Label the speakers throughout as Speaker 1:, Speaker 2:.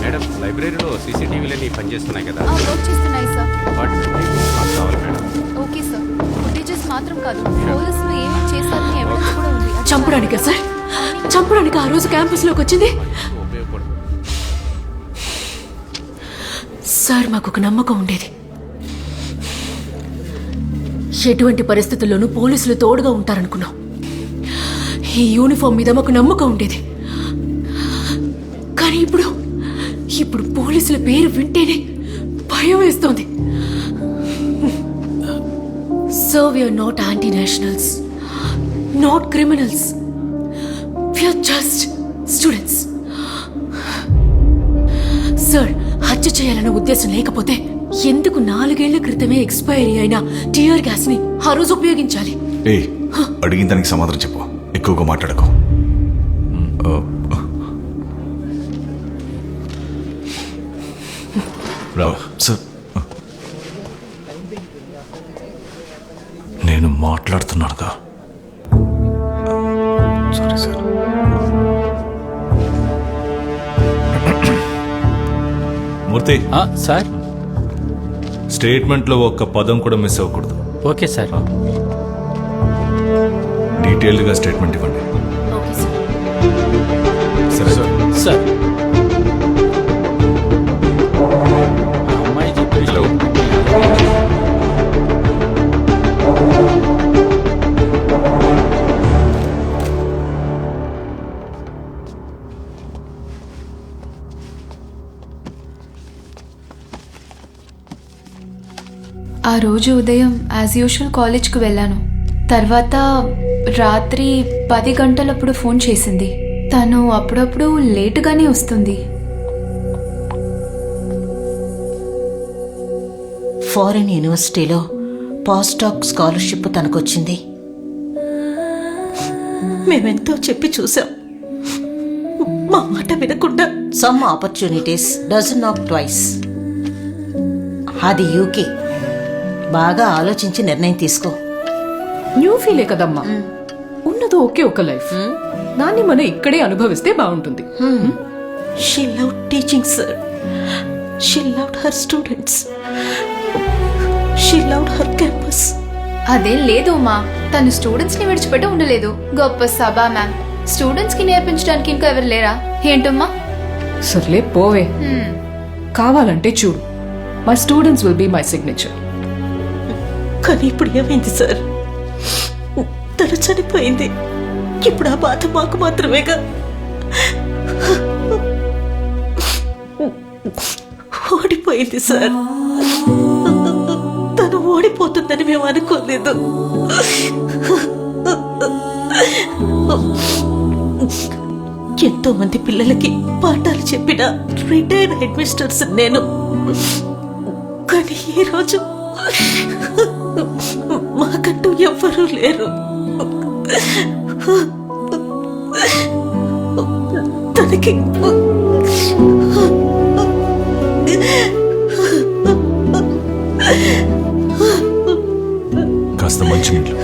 Speaker 1: Madam లైబ్రరీలో సీసీటీవీలన్నీ పనిచేస్తున్నాయి కదా?
Speaker 2: వర్క్ చేస్తున్నాయి సార్.
Speaker 1: కావాలి మేడం.
Speaker 2: Okay sir. ఫుటేజెస్ మాత్రం కాదు, పోలీసులు ఏమేమి చేశారని ఎవిడెన్స్ కూడా ఉంది.
Speaker 3: చంపడానికా సార్? చంపడానికి ఆ రోజు క్యాంపస్ లోకి వచ్చింది సార్. మాకు ఒక నమ్మకం ఉండేది, ఎటువంటి పరిస్థితుల్లోనూ పోలీసులు తోడుగా ఉంటారనుకున్నాం. ఈ యూనిఫామ్ మీద మాకు నమ్మకం ఉండేది. కానీ ఇప్పుడు పోలీసుల పేరు వింటేనే భయం వేస్తోంది. So we are not anti nationals, not criminals, we are just students. Sir, హత్య చేయాలన్న ఉద్దేశం లేకపోతే ఎందుకు 4 ఏళ్ల క్రితమే ఎక్స్పైరీ అయిన టియర్ గ్యాస్ ని ఆ రోజు ఉపయోగించాలి?
Speaker 4: అడిగిన దానికి సమాధానం చెప్పు, ఎక్కువగా మాట్లాడకు. సార్,
Speaker 5: నేను మాట్లాడుతున్నానుగా.
Speaker 4: Sorry sir.
Speaker 5: మూర్తి
Speaker 6: సార్,
Speaker 5: స్టేట్మెంట్లో ఒక్క పదం కూడా మిస్ అవ్వకూడదు.
Speaker 6: Okay sir.
Speaker 5: డీటెయిల్డ్గా స్టేట్మెంట్ ఇవ్వండి.
Speaker 3: Okay sir.
Speaker 5: సరే సార్.
Speaker 6: సార్, అమ్మాయి చెప్పే
Speaker 2: ఆ రోజు ఉదయం యాజ్ యూజువల్ కాలేజ్కి వెళ్ళాను. తర్వాత రాత్రి 10 గంటలప్పుడు ఫోన్ చేసింది. తను అప్పుడప్పుడు లేటుగానే వస్తుంది.
Speaker 7: ఫారిన్ యూనివర్సిటీలో పోస్ట్ డాక్ స్కాలర్షిప్ తనకొచ్చింది. మేమెంతో చెప్పి చూసాం, మా మాట వినకుండా. Some opportunities doesn't not twice. అది యూకే. బాగా ఆలోచించి నిర్ణయం తీసుకో.
Speaker 3: న్యూ ఫీలే కదమ్మా, ఉన్నదో ఒకే ఒక లైఫ్, దాన్ని మనం ఇక్కడే అనుభవిస్తే బాగుంటుంది.
Speaker 7: She love teaching sir. She loved her students. She loved her campus.
Speaker 2: అదేం లేదు మా, తను స్టూడెంట్స్ ని విడిచిపెట్టి ఉండలేదు. గొప్ప సభా మ్యామ్. స్టూడెంట్స్ కి నేర్పించడానికి ఇంకా ఎవరు లేరా ఏంటమ్మా?
Speaker 3: సర్లే పోవే. కావాలంటే చూడు, my students will be my signature.
Speaker 7: కానీ ఇప్పుడు ఏమైంది సార్? తను చనిపోయింది. ఇప్పుడు ఆ బాధ మాకు మాత్రమేగా. ఓడిపోయింది సార్. తను ఓడిపోతుందని మేము అనుకోలేదు. ఎంతో మంది పిల్లలకి పాఠాలు చెప్పిన రిటైర్డ్ హెడ్ మిస్టర్స్ నేను. కానీ ఈరోజు మాకంటూ ఎవ్వరూ లేరు. తనకి
Speaker 5: కాస్త మంచి నీళ్ళు.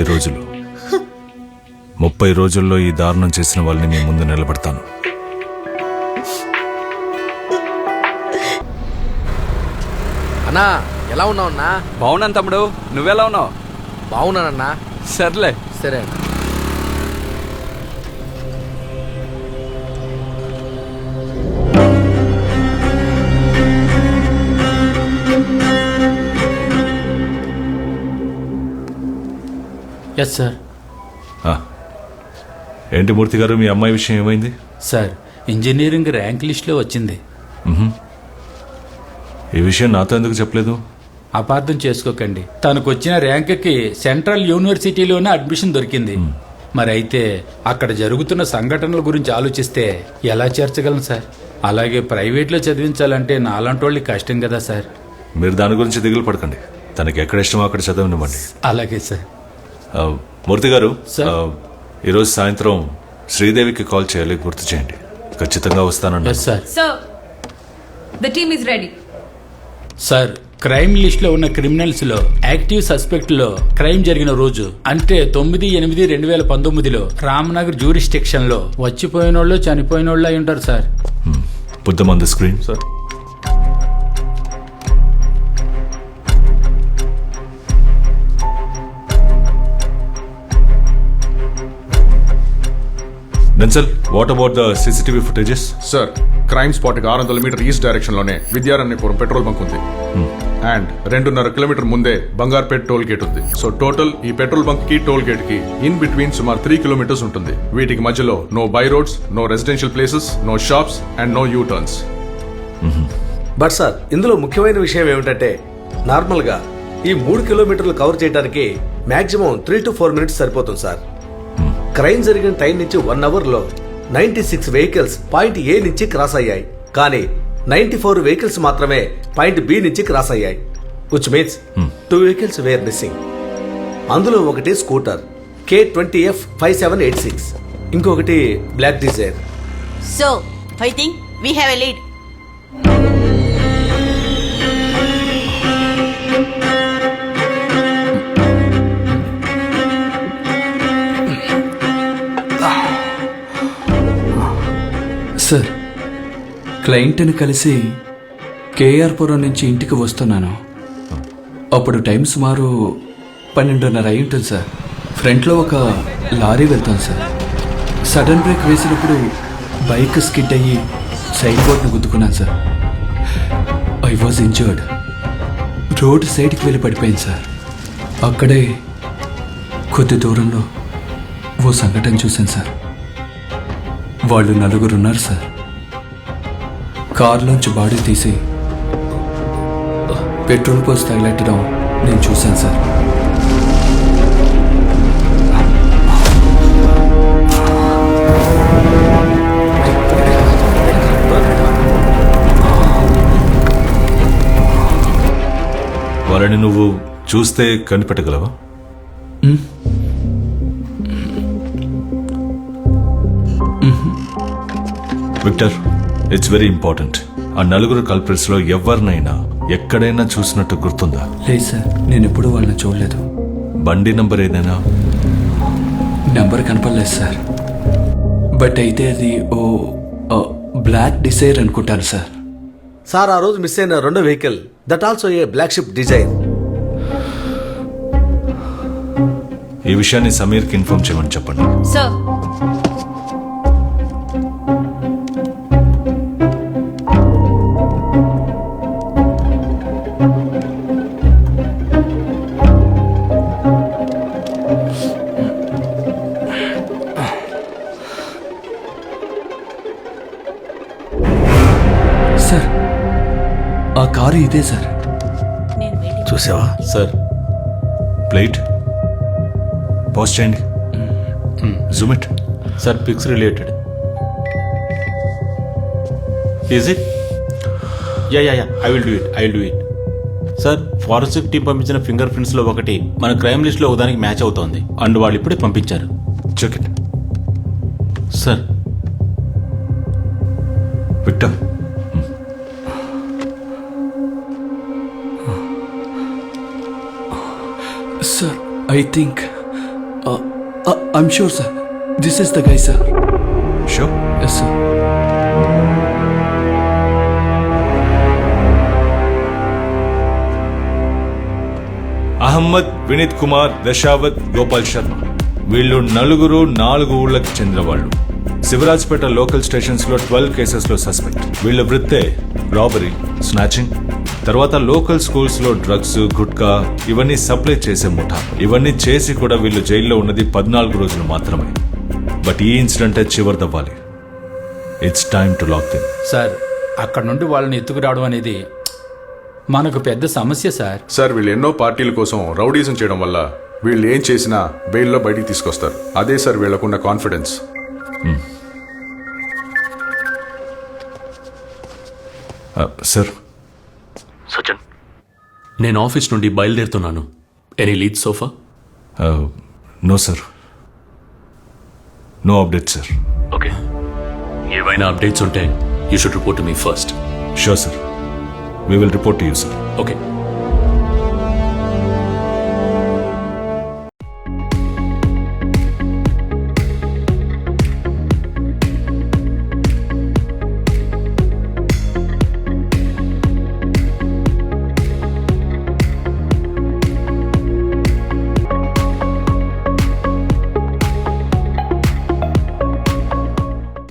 Speaker 5: రోజులు 30 రోజుల్లో ఈ దారుణం చేసిన వాళ్ళని మీ ముందు నిలబెడతాను.
Speaker 8: అన్నా ఎలా ఉన్నావు అన్నా?
Speaker 1: బాగున్నాను తమ్ముడు, నువ్వెలా ఉన్నావు?
Speaker 8: బాగున్నానన్నా.
Speaker 1: సర్లే.
Speaker 8: సరే అన్న.
Speaker 6: Yes sir.
Speaker 5: ఏంటి మూర్తి గారు, మీ అమ్మాయి విషయం ఏమైంది?
Speaker 6: సార్, ఇంజనీరింగ్ ర్యాంక్ లిస్ట్లో వచ్చింది.
Speaker 5: ఈ విషయం నాతో ఎందుకు చెప్పలేదు?
Speaker 6: అపార్థం చేసుకోకండి, తనకు వచ్చిన ర్యాంక్కి సెంట్రల్ యూనివర్సిటీలోనే అడ్మిషన్ దొరికింది. మరి అయితే అక్కడ జరుగుతున్న సంఘటనల గురించి ఆలోచిస్తే ఎలా చేర్చగలను సార్? అలాగే ప్రైవేట్లో చదివించాలంటే నాలాంటి వాళ్ళకి కష్టం కదా సార్.
Speaker 5: మీరు దాని గురించి దిగులు పడకండి. తనకి ఎక్కడ ఇష్టమో అక్కడ చదవనివ్వండి.
Speaker 6: అలాగే సార్.
Speaker 5: మూర్తి గారు,
Speaker 6: సార్.
Speaker 5: ఈరోజు సాయంత్రం శ్రీదేవికి కాల్ చేయాలి, గుర్తు చేయండి. ఖచ్చితంగా వస్తానన్నా.
Speaker 6: Yes sir.
Speaker 9: Sir, the team is ready.
Speaker 6: Sir, crime list లో ఉన్న క్రిమినల్స్ లో యాక్టివ్ సస్పెక్ట్ లో క్రైమ్ జరిగిన రోజు అంటే 9/8/2019లో రామ్నగర్ జ్యూరిస్టిక్షన్ లో వచ్చిపోయిన వాళ్ళు చనిపోయిన వాళ్ళు అయి ఉంటారు sir.
Speaker 5: Put them on the screen.
Speaker 1: Sir.
Speaker 5: Denzel, what about the CCTV footages?
Speaker 10: Sir, crime spot కి 600 మీటర్ ఈస్ట్ డైరెక్షన్ లోనే విద్యారణ్యపురం పెట్రోల్ బంక్ ఉంది. అండ్ 2.5 కిలోమీటర్ ముందే బంగార్పేట్ టోల్ గేట్ ఉంది. సో టోటల్ ఈ పెట్రోల్ బంక్ కి టోల్ గేట్ కి in between సుమారు 3 kilometers ఉంటుంది. వీటికి మధ్యలో no by roads, no residential places, no shops and no U turns.
Speaker 8: But sir, ఇందులో ముఖ్యమైన విషయం ఏమిటంటే నార్మల్గా ఈ 3 కిలోమీటర్లు కవర్ చేయడానికి మాక్సిమం 3 to 4 మినిట్స్ సరిపోతుంది సార్. క్రైమ్ జరిగిన టైం నుంచి 1 అవర్లో 96 వెహికల్స్ పాయింట్ ఏ నుంచి క్రాస్ అయ్యాయి. కానీ 94 వెహికల్స్ మాత్రమే పాయింట్ బి నుంచి క్రాస్ అయ్యాయి. Which means 2 vehicles were missing. అందులో ఒకటి స్కూటర్ K20F5786, ఇంకొకటి black Dzire.
Speaker 7: So, I think we have a lead.
Speaker 11: సార్, క్లయింట్ని కలిసి కేఆర్పురం నుంచి ఇంటికి వస్తున్నాను. అప్పుడు టైం సుమారు 12:30 అయి ఉంటుంది సార్. ఫ్రంట్లో ఒక లారీ వెళ్తాను సార్. సడన్ బ్రేక్ వేసినప్పుడు బైక్ స్కిడ్ అయ్యి సైడ్ బోర్డ్ని గుద్దుకున్నాను సార్. I was injured. రోడ్ సైడ్కి వెళ్ళి పడిపోయింది సార్. అక్కడే కొద్ది దూరంలో ఓ సంఘటన చూశాను సార్. వాళ్ళు 4 ఉన్నారు సార్. కారులోంచి బాడీ తీసి పెట్రోల్ పోసి తగిలెట్టడం నేను చూశాను సార్.
Speaker 5: వాళ్ళని నువ్వు చూస్తే కనిపెట్టగలవా? Victor, it's very important. ఆ 4 కల్ప్రిట్స్ లో ఎవరినైనా ఎక్కడైనా చూసినట్టు గుర్తుందా?
Speaker 11: లేదు సార్, నేను ఎప్పుడూ వాళ్ళని చూడలేదు.
Speaker 5: బండి నంబర్ ఏదైనా?
Speaker 11: నెంబర్ కనపడలేదు సార్. బట్ అయితే అది ఓ బ్లాక్ డిజైర్ అనుకుంటాను సార్.
Speaker 8: సార్, ఆ రోజు మిస్ అయిన 2వ vehicle that also a black ship Dzire.
Speaker 5: ఈ విషయాన్ని సమీర్కి ఇన్ఫార్మ్ చేయమని చెప్పండి.
Speaker 9: Sir,
Speaker 11: సార్, ఆ కారు ఇదే సార్.
Speaker 8: చూసావా
Speaker 5: సార్, ప్లేట్ పాజ్ చేయండి. Zoom it.
Speaker 12: Sir, pics related. Is it? Yeah I will do it. Sir, forensic team పంపించిన ఫింగర్ ప్రింట్స్ లో ఒకటి మన క్రైమ్ లిస్ట్ లో ఒకదానికి మ్యాచ్ అవుతోంది. అండ్ వాళ్ళు ఇప్పుడే పంపించారు.
Speaker 5: Check it.
Speaker 12: Sir,
Speaker 5: Victor,
Speaker 11: sir, I think I'm sure sir, this is the guy sir.
Speaker 5: Sure?
Speaker 11: Yes sir.
Speaker 5: Ahmed, Vineeth Kumar, Dashavath, Gopal Sharma, వీళ్ళు 4 ఊళ్ళకి చెందిన వాళ్ళు. శివరాజ్పేట లోకల్ స్టేషన్స్ లో 12 కేసెస్ లో సస్పెక్ట్. వీళ్ళ వృత్తే రాబరీ, స్నాచింగ్, తర్వాత లోకల్ స్కూల్స్ లో డ్రగ్స్, గుట్కా ఇవన్నీ సప్లై చేసే ముఠా. ఇవన్నీ చేసి కూడా వీళ్ళు జైల్లో ఉన్నది 14 రోజులు మాత్రమే. బట్ ఈ ఇన్సిడెంట్ చివరిదవ్వాలి. It's time to lock them.
Speaker 6: Sir, అక్కడ నుండి వాళ్ళని ఎత్తుకురావడం అనేది మనకు పెద్ద సమస్య సార్.
Speaker 10: సార్, వీళ్ళు ఎన్నో పార్టీల కోసం రౌడీజం చేయడం వల్ల వీళ్ళు ఏం చేసినా బెయిల్లో బయటికి తీసుకొస్తారు. అదే సార్ వీళ్ళకున్న కాన్ఫిడెన్స్.
Speaker 5: సార్,
Speaker 4: సచిన్,
Speaker 13: నేను ఆఫీస్ నుండి బయలుదేరుతున్నాను. Any lead so far?
Speaker 5: No sir, no update sir.
Speaker 13: Okay, ఏవైనా అప్డేట్స్ ఉంటే you should report to me first.
Speaker 5: Sure sir, we will report to you sir.
Speaker 13: Okay.